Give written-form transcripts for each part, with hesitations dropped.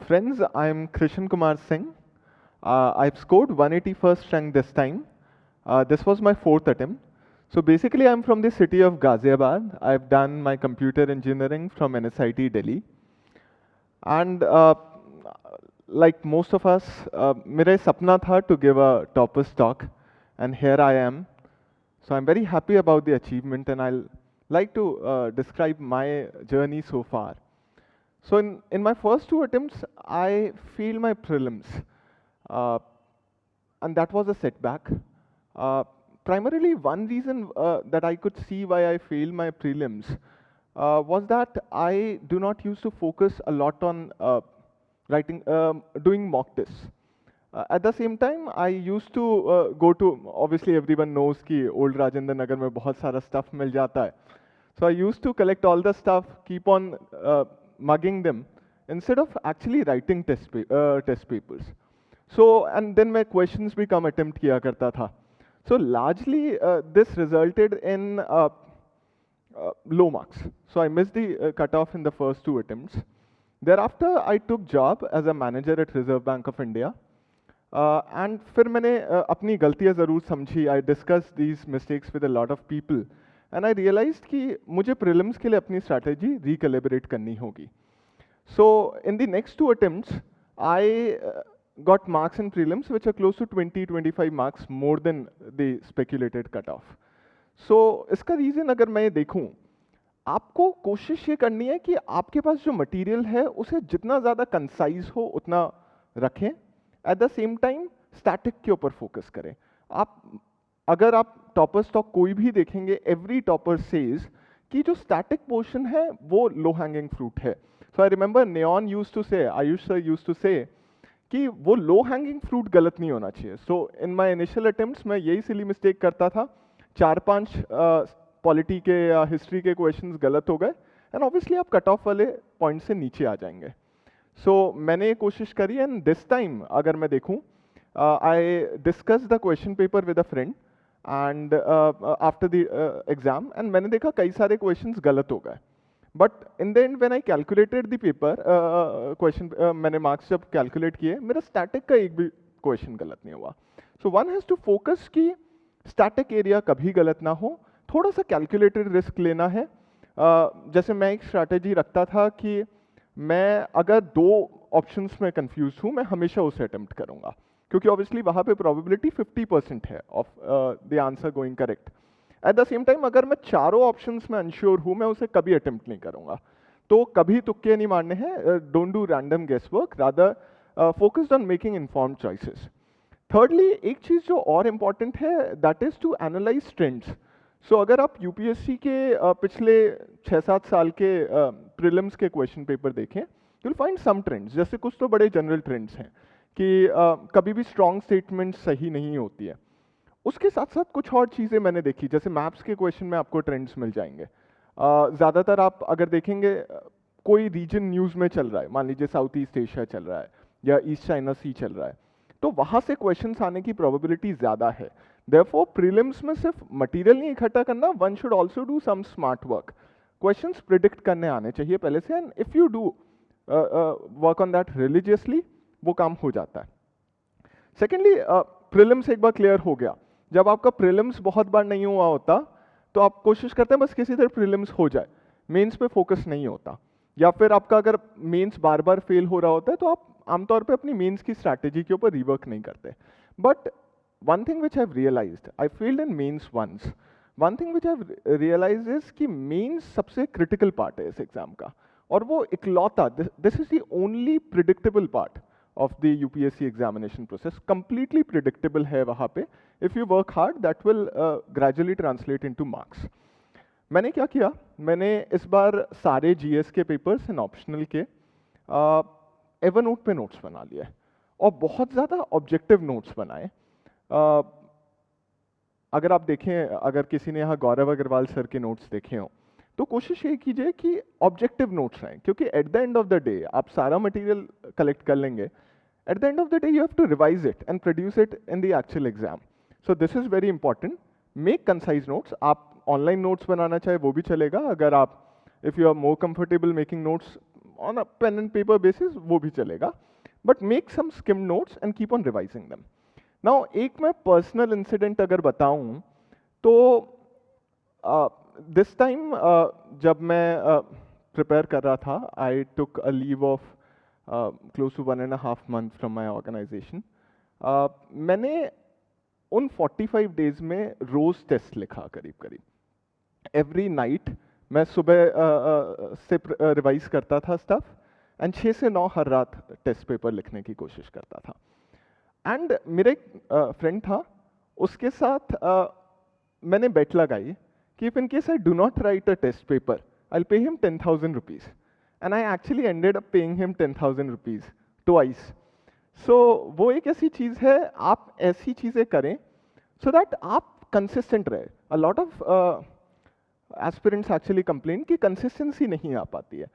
Friends, I'm Krishan Kumar Singh. I've scored 181st rank this time. This was my fourth attempt. So basically, I'm from the city of Ghaziabad. I've done my computer engineering from NSIT Delhi. And like most of us, मेरा सपना था to give a topper's talk, and here I am. So I'm very happy about the achievement, and I'll like to describe my journey so far. So in my first two attempts, I failed my prelims, uh, and that was a setback. Uh, Primarily, one reason that I could see why I failed my prelims was that I do not used to focus a lot on doing mock tests. At the same time, I used to go to, obviously everyone knows कि old Rajendra Nagar में बहुत सारा stuff मिल जाता है. So I used to collect all the stuff, keep on mugging them, instead of actually writing test papers. So, and then my questions भी कम attempt किया करता था. So largely, this resulted in low marks. So I missed the cutoff in the first two attempts. Thereafter, I took job as a manager at Reserve Bank of India. And फिर मैंने अपनी गलतियाँ ज़रूर समझी. I discussed these mistakes with a lot of people. And I realized कि मुझे prelims के लिए अपनी strategy recalibrate करनी होगी. So in the next two attempts, I got marks in prelims which are close to 20-25 marks more than the speculated cutoff. So इसका reason अगर मैं देखूं, आपको कोशिश ये करनी है कि आपके पास जो मटेरियल है उसे जितना ज़्यादा कंसाइज हो उतना रखें. At the same time static के ऊपर फोकस करें. अगर आप टॉपर स्टॉक कोई भी देखेंगे, एवरी टॉपर सेज कि जो स्टैटिक पोर्शन है वो लो हैंगिंग फ्रूट है. सो आई रिमेंबर नेऑन यूज्ड टू से, आयुष सर यूज्ड टू से कि वो लो हैंगिंग फ्रूट गलत नहीं होना चाहिए. सो इन माय इनिशियल अटेम्प्ट्स मैं यही सिली मिस्टेक करता था. 4-5 पॉलिटी के या हिस्ट्री के क्वेश्चंस गलत हो गए एंड ऑब्वियसली आप कट ऑफ वाले पॉइंट से नीचे आ जाएंगे. सो मैंने ये कोशिश करी एंड दिस टाइम अगर मैं देखूं, I discuss the question paper with a friend and after the exam, and मैंने देखा कई सारे क्वेश्चंस गलत हो गए. But in the and when I calculated the paper question, मैंने मार्क्स जब कैलकुलेट किए, मेरा स्टैटिक का एक भी क्वेश्चन गलत नहीं हुआ. So one has to focus कि स्टैटिक एरिया कभी गलत ना हो, थोड़ा सा कैलकुलेटेड रिस्क लेना है. जैसे मैं एक स्ट्रैटेजी रखता था कि मैं अगर दो ऑप्शंस में कंफ्यूज हूँ, मैं हमेशा उसे अटेम्प्ट करूँगा, क्योंकि ऑब्वियसली वहाँ पे प्रोबेबिलिटी 50% है of the answer going correct. At the same time अगर मैं चारों ऑप्शंस में अनश्योर हूँ, मैं उसे कभी अटेम्प्ट नहीं करूँगा. तो कभी तुक्के नहीं मारने हैं. Don't do random guess work, rather focused on making informed choices. Thirdly, एक चीज़ जो और इम्पॉर्टेंट है, that is to analyse trends. So अगर आप यूपीएससी के पिछले 6-7 साल के प्रीलिम्स के क्वेश्चन पेपर देखें, you will find some trends. जैसे कुछ तो बड़े जनरल ट्रेंड्स हैं कि कभी भी स्ट्रॉन्ग स्टेटमेंट सही नहीं होती है. उसके साथ साथ कुछ और चीज़ें मैंने देखी, जैसे मैप्स के क्वेश्चन में आपको ट्रेंड्स मिल जाएंगे. ज़्यादातर आप अगर देखेंगे, कोई रीजन न्यूज़ में चल रहा है, मान लीजिए साउथ ईस्ट एशिया चल रहा है या ईस्ट चाइना सी चल रहा है, तो वहाँ से क्वेश्चंस आने की प्रोबेबिलिटी ज़्यादा है. Therefore, प्रीलिम्स में सिर्फ मटेरियल नहीं इकट्ठा करना, one should also do some smart work. Questions predict करने आने चाहिए पहले से, and if you do work on that religiously, वो काम हो जाता है. सेकेंडली, प्रीलिम्स एक बार क्लियर हो गया. जब आपका प्रीलिम्स बहुत बार नहीं हुआ होता, तो आप कोशिश करते हैं बस किसी तरह प्रीलिम्स हो जाए, मेंस पे फोकस नहीं होता. या फिर आपका अगर मेंस बार बार फेल हो रहा होता है, तो आप आमतौर पे अपनी मेंस की स्ट्रैटेजी के ऊपर रिवर्क नहीं करते. But one thing which I've realized, I failed in mains once. One thing which I've realized is कि mains सबसे critical part है इस exam का, और वो इकलौता, this is the only predictable part of the UPSC examination process. Completely predictable है वहाँ पे. If you work hard, that will gradually translate into marks. मैंने क्या किया, मैंने इस बार सारे GS के पेपर्स एंड ऑप्शनल के एवरनोट पे नोट्स बना लिए, और बहुत ज़्यादा ऑब्जेक्टिव नोट्स बनाए. अगर आप देखें, अगर किसी ने यहाँ गौरव अग्रवाल सर के नोट्स देखे हों, तो कोशिश ये कीजिए कि ऑब्जेक्टिव नोट्स रहें, क्योंकि at the end of the day आप सारा मटेरियल कलेक्ट कर लेंगे. At the end of the day you have to revise it and produce it in the actual exam. So this is very important. Make concise notes. आप online notes बनाना चाहे वो भी चलेगा. अगर आप, if you are more comfortable making notes on a pen and paper basis वो भी चलेगा, but make some skim notes and keep on revising them. Now एक मैं पर्सनल इंसिडेंट अगर बताऊं तो दिस टाइम जब मैं प्रिपेयर कर रहा था, I took a leave of close to 1.5 months from my organisation. मैंने उन 45 डेज में रोज टेस्ट लिखा करीब करीब। एवरी नाइट मैं सुबह से रिवाइज करता था स्टफ, एंड 6 से 9 हर रात टेस्ट पेपर लिखने की कोशिश करता था। एंड मेरा एक फ्रेंड था, उसके साथ मैंने बेट लगाई कि if in case I do not write a test paper I pay him 10,000 rupees, and I actually ended up paying him 10,000 rupees twice. So वो एक ऐसी चीज़ है, आप ऐसी चीज़ें करें सो दैट आप कंसिस्टेंट रहे। A lot of aspirants actually complain कि कंसिस्टेंसी नहीं आ पाती है।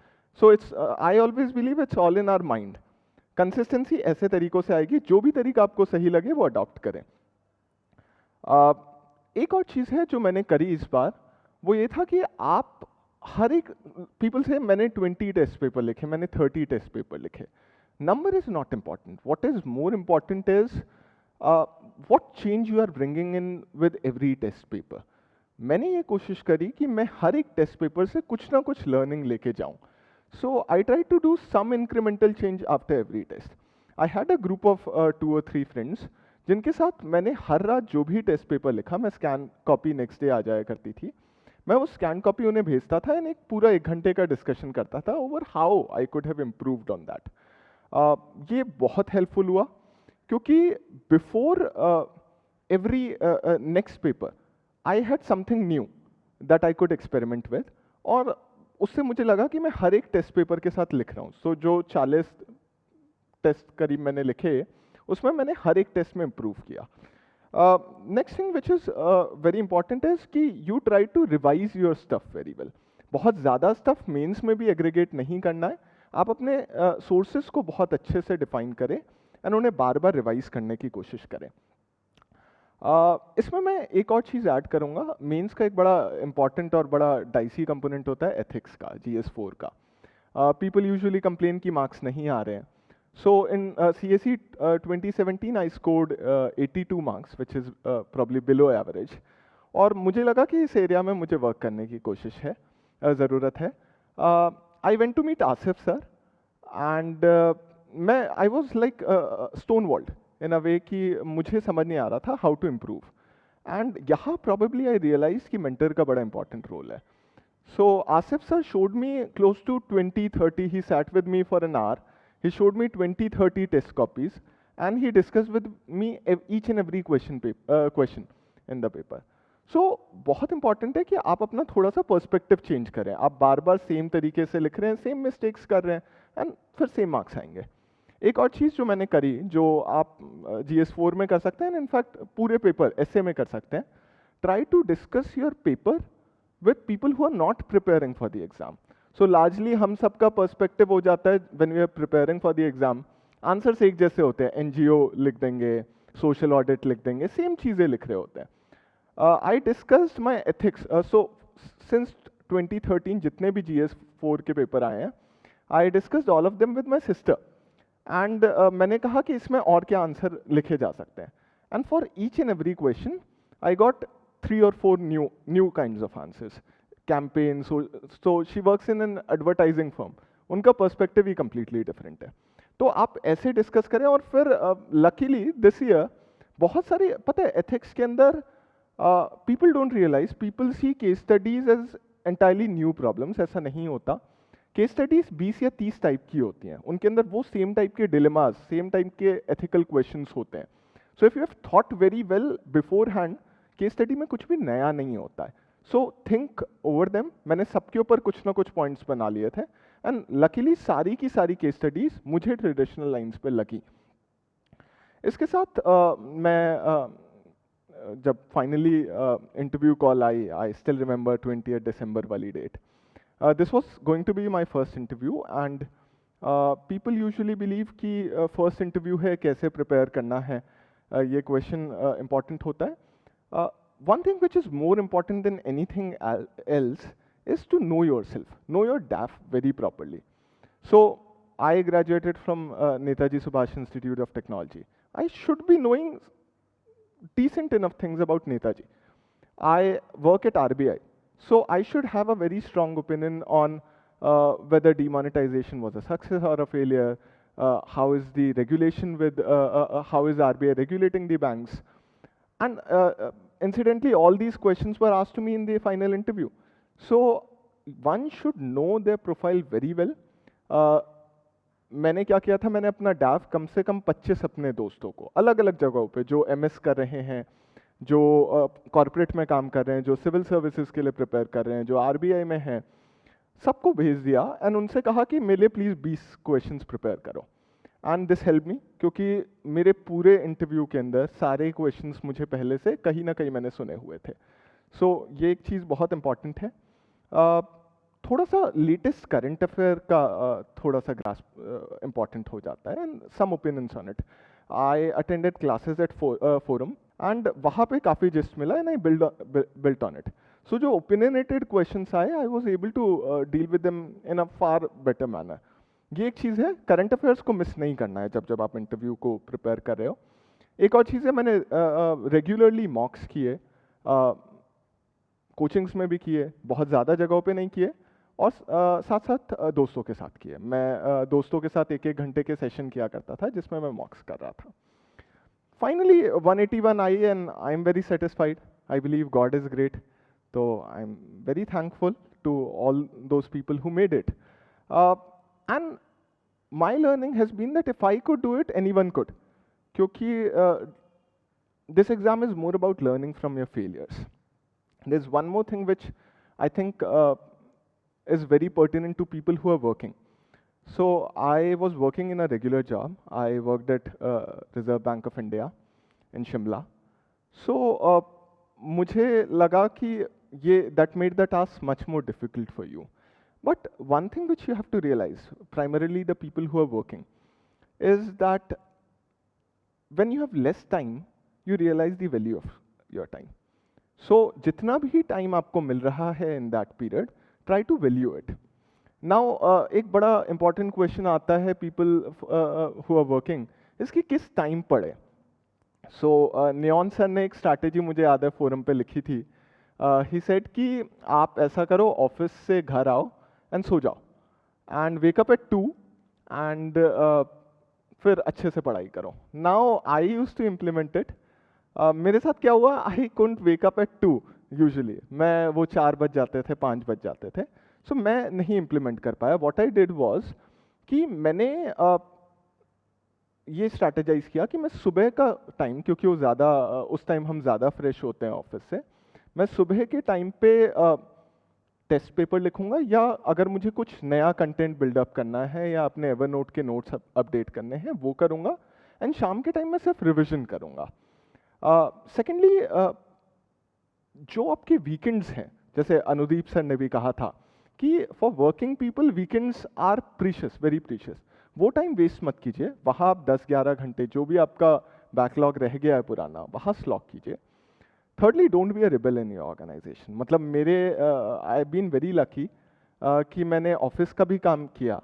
So it's I always believe it's all in our mind. Consistency ऐसे तरीकों से आएगी, जो भी तरीका आपको सही लगे वो अडॉप्ट करें। एक और चीज़ है जो मैंने करी इस बार, वो ये था कि आप हर एक पीपल से मैंने 20 टेस्ट पेपर लिखे, मैंने 30 टेस्ट पेपर लिखे। Number is not important, what is more important is what change you are bringing in with every test paper. मैंने ये कोशिश करी कि मैं हर एक टेस्ट पेपर से कुछ ना कुछ लर्निंग लेके जाऊं। So I tried to do some incremental change after every test. I had a group of 2 or 3 friends जिनके साथ मैंने हर रात जो भी टेस्ट पेपर लिखा, मैं स्कैन कॉपी नेक्स्ट डे आ जाया करती थी, मैं वो स्कैन कॉपी उन्हें भेजता था एंड एक पूरा 1 घंटे का डिस्कशन करता था over how I could have improved on that. ये बहुत हेल्पफुल हुआ क्योंकि before every next paper I had something knew that I could experiment with, और उससे मुझे लगा कि मैं हर एक टेस्ट पेपर के साथ लिख रहा हूँ। सो जो 40 टेस्ट करीब मैंने लिखे, उसमें मैंने हर एक टेस्ट में इम्प्रूव किया। Next thing which is very important is कि you try to revise your stuff very well. बहुत ज़्यादा स्टफ मेंस में भी एग्रीगेट नहीं करना है, आप अपने सोर्सेज को बहुत अच्छे से डिफाइन करें एंड उन्हें बार बार रिवाइज करने की कोशिश करें। इसमें मैं एक और चीज़ ऐड करूँगा, मेंस का एक बड़ा इंपॉर्टेंट और बड़ा डाइसी कंपोनेंट होता है एथिक्स का, GS4 का। पीपल यूजुअली कंप्लेन कि मार्क्स नहीं आ रहे हैं। सो इन CSE 2017 I scored 82 marks which is probably below average, और मुझे लगा कि इस एरिया में मुझे वर्क करने की कोशिश है, ज़रूरत है। I went to meet Asif sir and मैं I was like stonewalled in a way कि मुझे समझ नहीं आ रहा था हाउ टू इम्प्रूव, एंड यहाँ प्रॉबेबली आई रियलाइज कि मेंटर का बड़ा इंपॉर्टेंट रोल है। So Asif sir showed me close to 20-30, he sat with me for an hour, he showed me 20-30 test copies and he discussed with me each and every question in the paper. So बहुत important है कि आप अपना थोड़ा सा perspective change करें। आप बार बार same तरीके से लिख रहे हैं, सेम मिस्टेक्स कर रहे हैं, एंड फिर सेम मार्क्स आएंगे। एक और चीज़ जो मैंने करी, जो आप GS4 में कर सकते हैं, इनफैक्ट पूरे पेपर ऐसे में कर सकते हैं, try to discuss your paper with people who are not preparing for the exam. So largely हम सबका पर्सपेक्टिव हो जाता है when we are preparing for the exam, answers एक जैसे होते हैं, NGO लिख देंगे, सोशल ऑडिट लिख देंगे, सेम चीज़ें लिख रहे होते हैं। I discussed my ethics. So since 2013 जितने भी GS4 के पेपर आए हैं, I discussed all of them with my sister, and मैंने कहा कि इसमें और क्या आंसर लिखे जा सकते हैं, and for each and every question I got 3 or 4 new kinds of answers. Campaigns, so she works in an advertising firm. उनका पर्सपेक्टिव ही completely different है। तो आप ऐसे डिस्कस करें, और फिर लकीली दिस ईयर बहुत सारी, पता है एथिक्स के अंदर people don't realise, people see case studies as entirely new problems. ऐसा नहीं होता। केस स्टडीज 20 या 30 टाइप की होती हैं, उनके अंदर वो सेम टाइप के डिलेमास, सेम टाइप के एथिकल क्वेश्चंस होते हैं। So if you have thought very well before hand, case study में कुछ भी नया नहीं होता है। So think over them. मैंने सबके ऊपर कुछ ना कुछ पॉइंट्स बना लिए थे, एंड लकीली सारी की सारी केस स्टडीज मुझे ट्रेडिशनल लाइंस पे लगी। इसके साथ मैं जब फाइनली इंटरव्यू कॉल आई, आई स्टिल रिमेंबर 20 दिसंबर वाली date. This was going to be my first interview, and people usually believe कि फर्स्ट इंटरव्यू है, कैसे प्रिपेयर करना है, ये क्वेश्चन इंपॉर्टेंट होता है। One thing which is more important than anything else is to know yourself, know your DAF very properly. So I graduated from Netaji Subhash Institute of Technology. I should be knowing decent enough things about Netaji. I work at RBI, so I should have a very strong opinion on whether demonetization was a success or a failure. How is the regulation with how is RBI regulating the banks? And incidentally, all these questions were asked to me in the final interview. So one should know their profile very well. मैंने क्या किया था, मैंने अपना डाफ कम से कम 25 अपने दोस्तों को अलग अलग जगहों पे, जो एमएस कर रहे हैं, जो कॉर्पोरेट में काम कर रहे हैं, जो सिविल सर्विसेज के लिए प्रिपेयर कर रहे हैं, जो आरबीआई में हैं, सबको भेज दिया एंड उनसे कहा कि मेरे लिए प्लीज़ 20 क्वेश्चंस प्रिपेयर करो. एंड दिस हेल्प मी, क्योंकि मेरे पूरे इंटरव्यू के अंदर सारे क्वेश्चंस मुझे पहले से कहीं ना कहीं मैंने सुने हुए थे. सो ये एक चीज़ बहुत इंपॉर्टेंट है. थोड़ा सा लेटेस्ट करंट अफेयर का थोड़ा सा ग्रास्प इंपॉर्टेंट हो जाता है and some opinions on it. I attended classes at Forum and वहाँ पे काफ़ी जिस्ट मिला and I built on it. So जो ओपिनियनेटेड क्वेश्चंस आए, I was able to deal with them in a far better manner. ये एक चीज़ है, current affairs को मिस नहीं करना है जब जब आप इंटरव्यू को प्रिपेयर कर रहे हो. एक और चीज़ है, मैंने रेगुलरली मॉक्स किए, कोचिंग्स में भी किए, बहुत ज़्यादा जगहों पे नहीं किए, और साथ साथ दोस्तों के साथ किए. मैं दोस्तों के साथ एक एक घंटे के सेशन किया करता था जिसमें मैं मॉक्स कर रहा था. Finally 181 I and I am very satisfied. I believe God is great. तो I am very thankful to all those people who made it. And my learning has been that if I could do it, anyone could. Kyunki this exam is more about learning from your failures. There's one more thing which I think is very pertinent to people who are working. So I was working in a regular job. I worked at Reserve Bank of India in Shimla. So मुझे लगा कि ये that made the task much more difficult for you. But one thing which you have to realize, primarily the people who are working, is that when you have less time, you realize the value of your time. So, जितना भी time आपको मिल रहा है in that period, try to value it. Now, एक बड़ा important question आता है people who are working, इसकी किस time पढ़े? So, नियॉन सर ने एक strategy मुझे याद है फोरम पे लिखी थी. He said कि आप ऐसा करो, ऑफिस से घर आओ एंड सो जाओ and wake up at 2 and फिर अच्छे से पढ़ाई करो. Now I use to implement it. मेरे साथ क्या हुआ, I couldn't wake up at 2 usually. मैं वो 4 बज जाते थे, 5 बज जाते थे. सो मैं नहीं इम्प्लीमेंट कर पाया. व्हाट आई डिड वाज कि मैंने ये स्ट्रैटेजाइज किया कि मैं सुबह का टाइम, क्योंकि वो ज़्यादा उस टाइम हम ज़्यादा फ्रेश होते हैं ऑफिस से, मैं सुबह के टाइम पे टेस्ट पेपर लिखूंगा, या अगर मुझे कुछ नया कंटेंट बिल्डअप करना है या अपने एवरनोट के नोट्स अपडेट करने हैं वो करूंगा. एंड शाम के टाइम में सिर्फ रिविजन करूंगा. सेकेंडली, जो आपके वीकेंड्स हैं, जैसे अनुदीप सर ने भी कहा था कि for working people weekends are precious, very precious. वो टाइम वेस्ट मत कीजिए. वहाँ आप 10-11 घंटे जो भी आपका बैकलॉग रह गया है पुराना, वहाँ स्लॉक कीजिए. Thirdly, don't be a rebel in your organization. मतलब मेरे I've been very lucky कि मैंने ऑफिस का भी काम किया.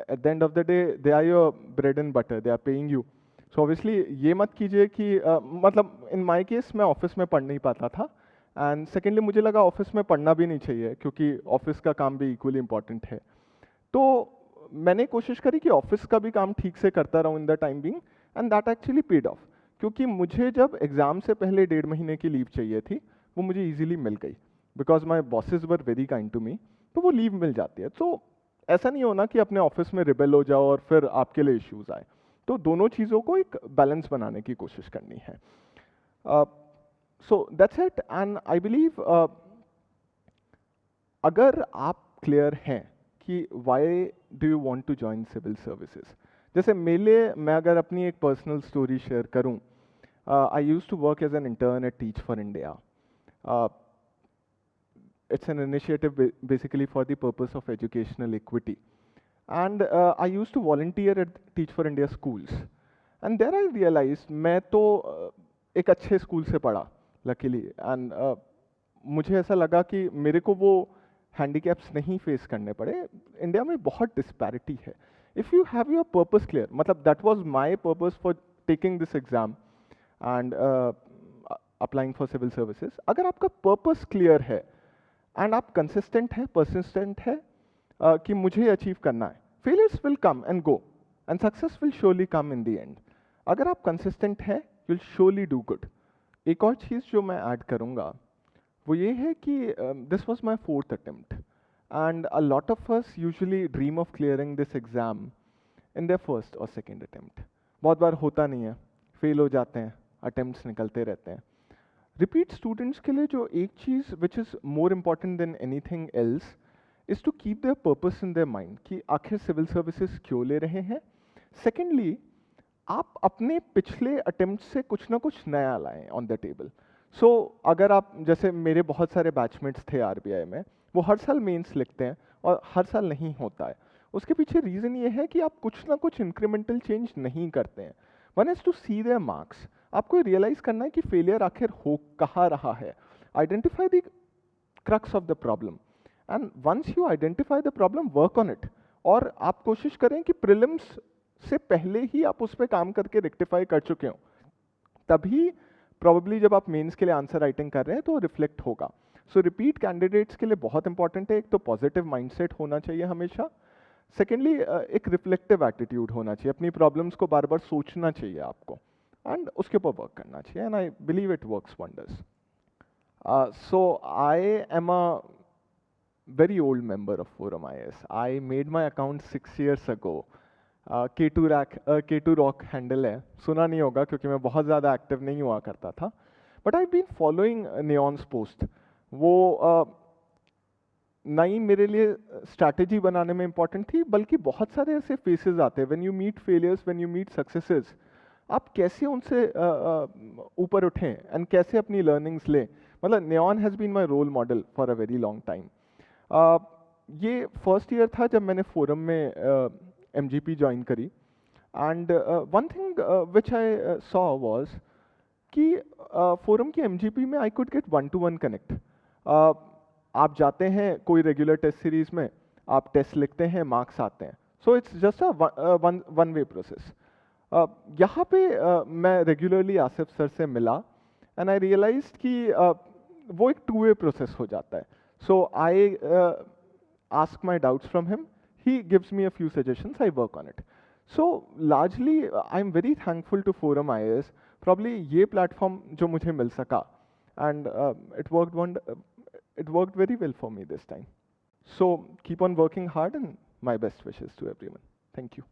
At the end of the day, they are your bread and butter. They are paying you. So obviously ये मत कीजिए कि मतलब in my case मैं ऑफिस में पढ़ नहीं पाता था. And secondly मुझे लगा ऑफिस में पढ़ना भी नहीं चाहिए, क्योंकि ऑफिस का काम भी इक्वली इम्पॉर्टेंट है. तो मैंने कोशिश करी कि ऑफिस का भी काम ठीक से करता रहूँ in the time being, and that actually paid of. क्योंकि मुझे जब एग्ज़ाम से पहले 1.5 महीने की लीव चाहिए थी, वो मुझे इजीली मिल गई, because my bosses were very kind to me. तो वो लीव मिल जाती है. तो ऐसा नहीं होना कि अपने ऑफिस में रिबेल हो जाओ और फिर आपके लिए इश्यूज आए. तो दोनों चीज़ों को एक बैलेंस बनाने की कोशिश करनी है. So that's it. And I believe अगर आप क्लियर हैं कि why do you want to join civil services, जैसे मेरे, मैं अगर अपनी एक पर्सनल स्टोरी शेयर करूं, I used to work as an intern at Teach for India. It's an initiative basically for the purpose of educational equity. And I used to volunteer at Teach for India schools. And there I realized मैं तो एक अच्छे school से पढ़ा luckily. And मुझे ऐसा लगा कि मेरे को वो हैंडीकैप्स नहीं फेस करने पड़े। इंडिया में बहुत डिस्पैरिटी है। If you have your purpose clear, मतलब that was my purpose for taking this exam and applying for civil services. अगर आपका पर्पस क्लियर है एंड आप कंसिस्टेंट है, परसिस्टेंट है कि मुझे अचीव करना है, failures will come and go and success will surely come in the end. अगर आप कंसिस्टेंट है, you will surely do good. एक और चीज़ जो मैं ऐड करूँगा वो ये है कि this was my 4th attempt and a lot of us usually dream of clearing this exam in their 1st और 2nd अटेम्प्ट। बहुत बार होता नहीं है, फेल हो जाते हैं, अटेम्प्ट्स निकलते रहते हैं। रिपीट स्टूडेंट्स के लिए जो एक चीज़ which is more important than anything else is to keep their purpose in their mind कि आखिर सिविल सर्विसेज क्यों ले रहे हैं। सेकेंडली, आप अपने पिछले अटेम्प्ट से कुछ ना कुछ नया लाएं ऑन द टेबल। सो अगर आप, जैसे मेरे बहुत सारे बैचमेट्स थे आरबीआई में, वो हर साल मेंस लिखते हैं और हर साल नहीं होता है। उसके पीछे रीज़न ये है कि आप कुछ ना कुछ इंक्रीमेंटल चेंज नहीं करते हैं। One is to see their marks. आपको रियलाइज करना है कि फेलियर आखिर हो कहाँ रहा है। Identify the crux of the problem and once you identify the problem, work on it. और आप कोशिश करें कि प्रीलिम्स से पहले ही आप उस पर काम करके रेक्टिफाई कर चुके हो, तभी प्रॉब्ली जब आप मेंस के लिए आंसर राइटिंग कर रहे हैं तो रिफ्लेक्ट होगा। सो रिपीट कैंडिडेट्स के लिए बहुत इंपॉर्टेंट है, एक तो पॉजिटिव माइंडसेट होना चाहिए हमेशा। सेकेंडली, एक रिफ्लेक्टिव एटीट्यूड होना चाहिए, अपनी प्रॉब्लम्स को बार बार सोचना चाहिए आपको एंड उसके ऊपर वर्क करना चाहिए and I believe it works wonders. So I am a very old member of Forum IS. I made my account 6 years ago. K2 Rock handle है, सुना नहीं होगा क्योंकि मैं बहुत ज़्यादा एक्टिव नहीं हुआ करता था, but I been following Neon's post. वो ना ही मेरे लिए स्ट्रैटेजी बनाने में इंपॉर्टेंट थी, बल्कि बहुत सारे ऐसे फेसेस आते हैं when you meet failures, when you meet successes, आप कैसे उनसे ऊपर उठें एंड कैसे अपनी लर्निंग्स लें। मतलब Neon has been my role model for a very long time. ये फर्स्ट ईयर था जब मैंने फोरम में MGP ज्वाइन करी and one thing which I saw was कि फोरम की MGP में I could get 1-to-1 connect. आप जाते हैं कोई रेगुलर टेस्ट सीरीज में, आप टेस्ट लिखते हैं, मार्क्स आते हैं, so it's just a one way process. यहाँ पे मैं रेगुलरली आसिफ सर से मिला एंड आई रियलाइज कि वो एक 2-way प्रोसेस हो जाता है। So I ask my doubts from him. He gives me a few suggestions. I work on it. So largely, I'm very thankful to Forum IAS. Probably ये platform जो मुझे मिल सका, and it worked very well for me this time. So keep on working hard, and my best wishes to everyone. Thank you.